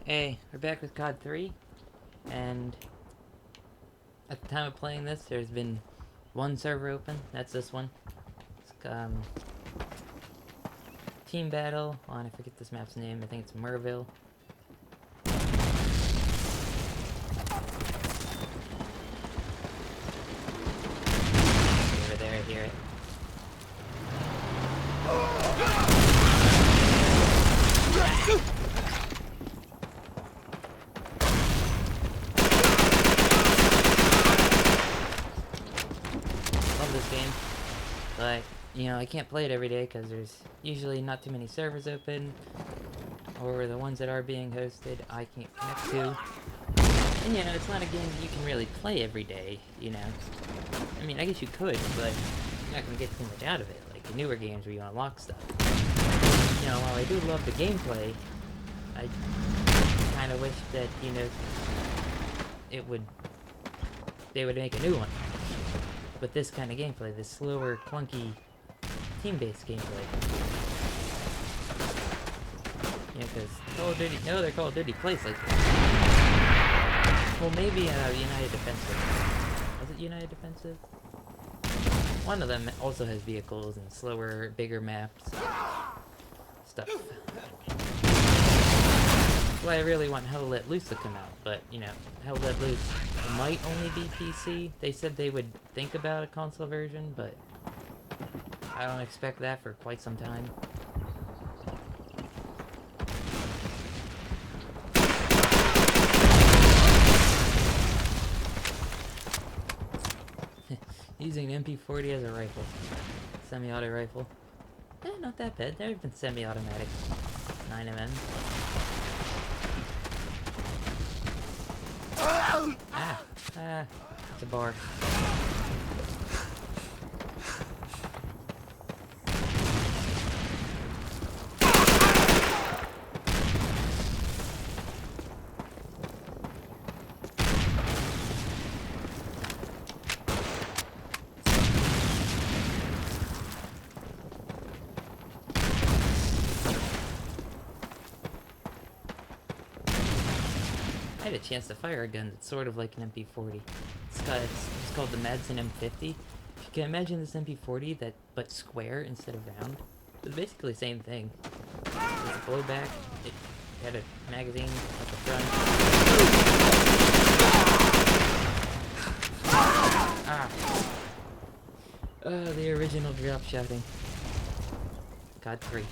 Hey, we're back with COD 3, and at the time of playing this, there's been one server open. That's this one. It's, team battle on, I forget this map's name, I think it's Merville. Over there, I hear it. Love this game, but you know, I can't play it every day because there's usually not too many servers open, or the ones that are being hosted I can't connect to. And you know, it's not a game that you can really play every day, you know. I mean, I guess you could, but you're not gonna get too much out of it, like the newer games where you unlock stuff. You know, while I do love the gameplay, I kind of wish that, you know, they would make a new one. With this kind of gameplay, this slower, clunky, team-based gameplay. Yeah, because Call of Duty, no other Call of Duty plays like this. Well, maybe United Defensive. Was it United Defensive? One of them also has vehicles and slower, bigger maps. Stuff. That's why I really want Hell Let Loose to come out, but, you know, Hell Let Loose might only be PC. They said they would think about a console version, but I don't expect that for quite some time. Using an Mp40 as a rifle. Semi-auto rifle. Eh, not that bad. There have been semi-automatic 9mm. It's a bar. I had a chance to fire a gun that's sort of like an MP40. It's called the Madsen M50. If you can imagine this MP40 but square instead of round, it's basically the same thing. There's a blowback. It had a magazine at the front. The original drop shouting. COD 3.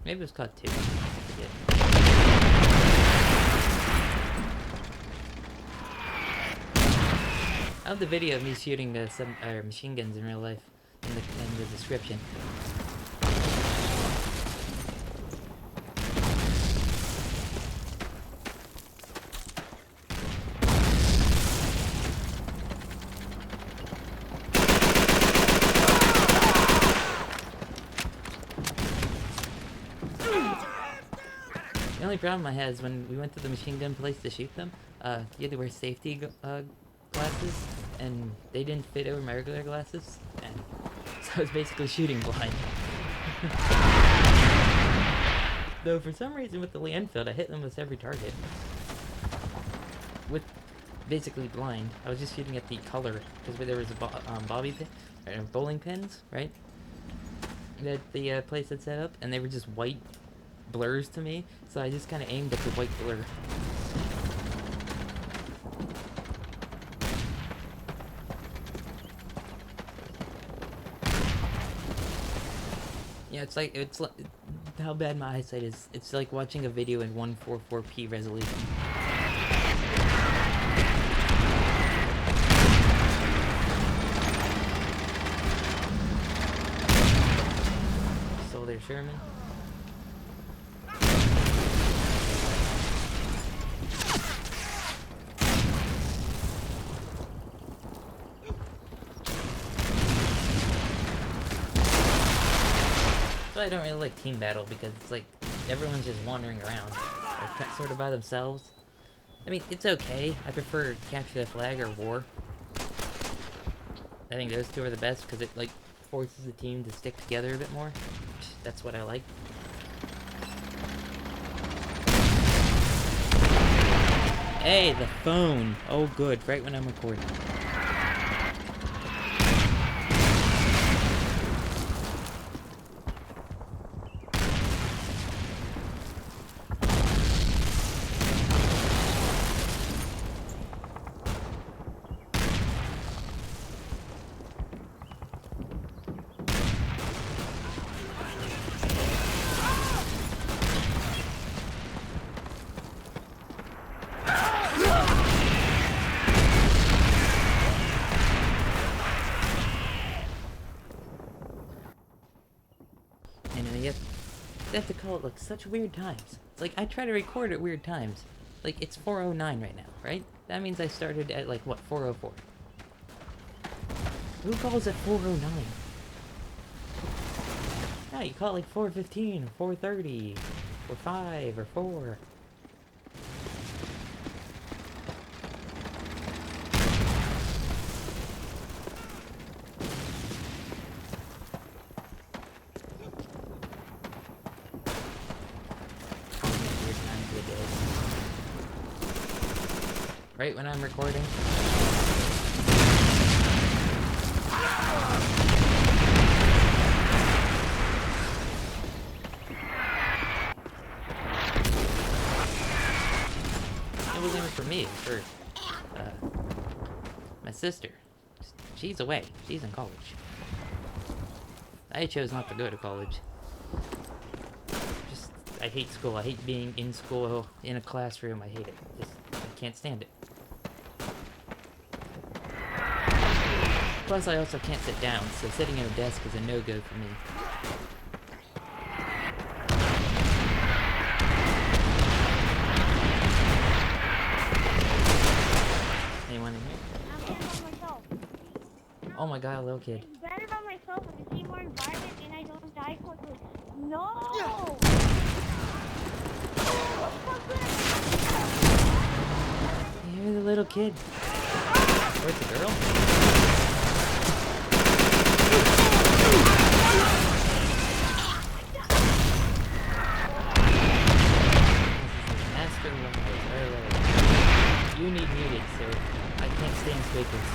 Maybe it was COD 2. I forget. I have the video of me shooting some machine guns in real life in the description. The only problem I had is when we went to the machine gun place to shoot them, you had to wear safety glasses, and they didn't fit over my regular glasses, and so I was basically shooting blind. Though for some reason with the Landfield, I hit them with every target. With basically blind. I was just shooting at the color, because there was a bobby pin, or bowling pins, right? That the place had set up, and they were just white blurs to me, so I just kind of aimed at the white blur. Yeah, it's like how bad my eyesight is. It's like watching a video in 144p resolution. Stole their Sherman. I don't really like team battle because it's like everyone's just wandering around, like, sort of by themselves. I mean, it's okay. I prefer capture the flag or war. I think those two are the best because it like forces the team to stick together a bit more. That's what I like. Hey, the phone. Oh, good. Right when I'm recording. You know, you have to call it like such weird times. It's like I try to record at weird times. Like it's 4:09 right now, right? That means I started at like what 4:04. Who calls at 4:09? Yeah, you call it like 4:15 or 4:30 or 5 or 4. Weird times of the day. Right when I'm recording. It wasn't even for me, it was for my sister. She's away. She's in college. I chose not to go to college. Just, I hate school. I hate being in school, in a classroom. I hate it. Just, I can't stand it. Plus, I also can't sit down, so sitting at a desk is a no-go for me. Anyone in here? I'm better by myself. Oh my god, little kid. I'm better by myself. I can see more environment and I don't die quickly. No! You hear the little kid? Where's the girl? Master Wise. You need muted, sir. I can't stand squeakers.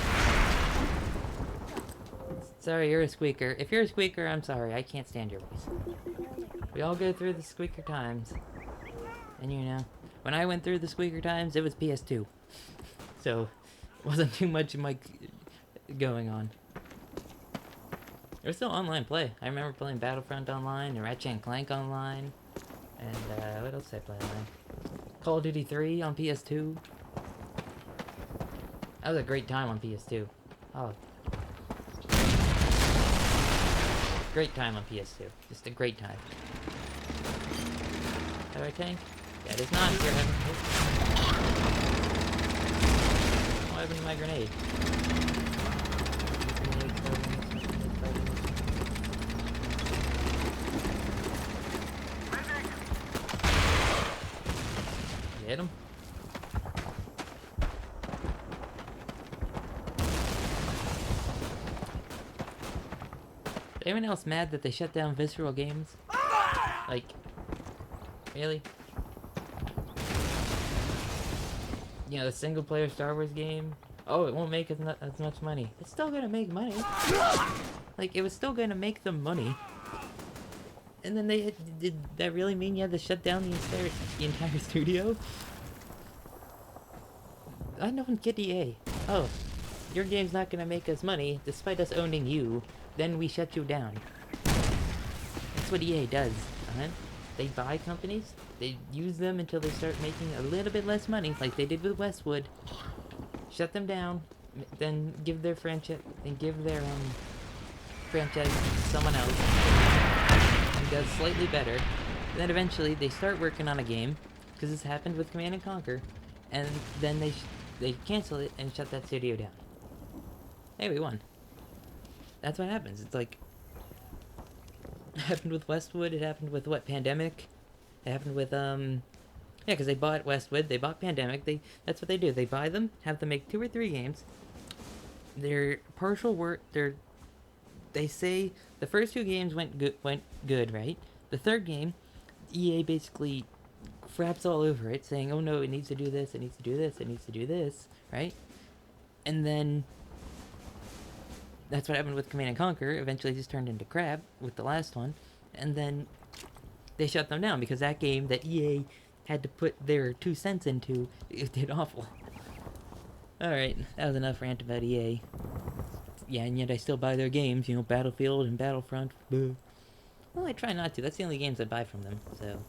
Sorry, you're a squeaker. If you're a squeaker, I'm sorry. I can't stand your voice. We all go through the squeaker times. And you know, when I went through the squeaker times, it was PS2. So, wasn't too much mic going on. There was still online play. I remember playing Battlefront online, and Ratchet and Clank online. And, what else did I play online? Call of Duty 3 on PS2. That was a great time on PS2. Oh. Great time on PS2. Just a great time. Have I tank? That is not. Here, what happened to my grenade? Hit him. Is anyone else mad that they shut down Visceral Games? Like, really? You know, the single-player Star Wars game? Oh, it won't make as much money. It's still gonna make money. Like, it was still gonna make them money. And then did that really mean you had to shut down the entire studio? I don't get EA. Oh, your game's not gonna make us money, despite us owning you. Then we shut you down. That's what EA does, huh? They buy companies, they use them until they start making a little bit less money, like they did with Westwood. Shut them down, then give their franchise, franchise to someone else who does slightly better. And then eventually they start working on a game, because this happened with Command and Conquer, and then they cancel it and shut that studio down. Hey, we won. That's what happens. It's like, it happened with Westwood, it happened with what, Pandemic? It happened with, yeah, because they bought Westwood, they bought Pandemic, that's what they do. They buy them, have them make 2 or 3 games. Their partial work, they say the first 2 games went good, right? The third game, EA basically fraps all over it, saying, oh no, it needs to do this, it needs to do this, it needs to do this, right? And then that's what happened with Command and Conquer. Eventually just turned into crap with the last one. And then they shut them down because that game that EA had to put their 2 cents into, it did awful. Alright, that was enough rant about EA. Yeah, and yet I still buy their games, you know, Battlefield and Battlefront. Boo. Well, I try not to. That's the only games I buy from them, so...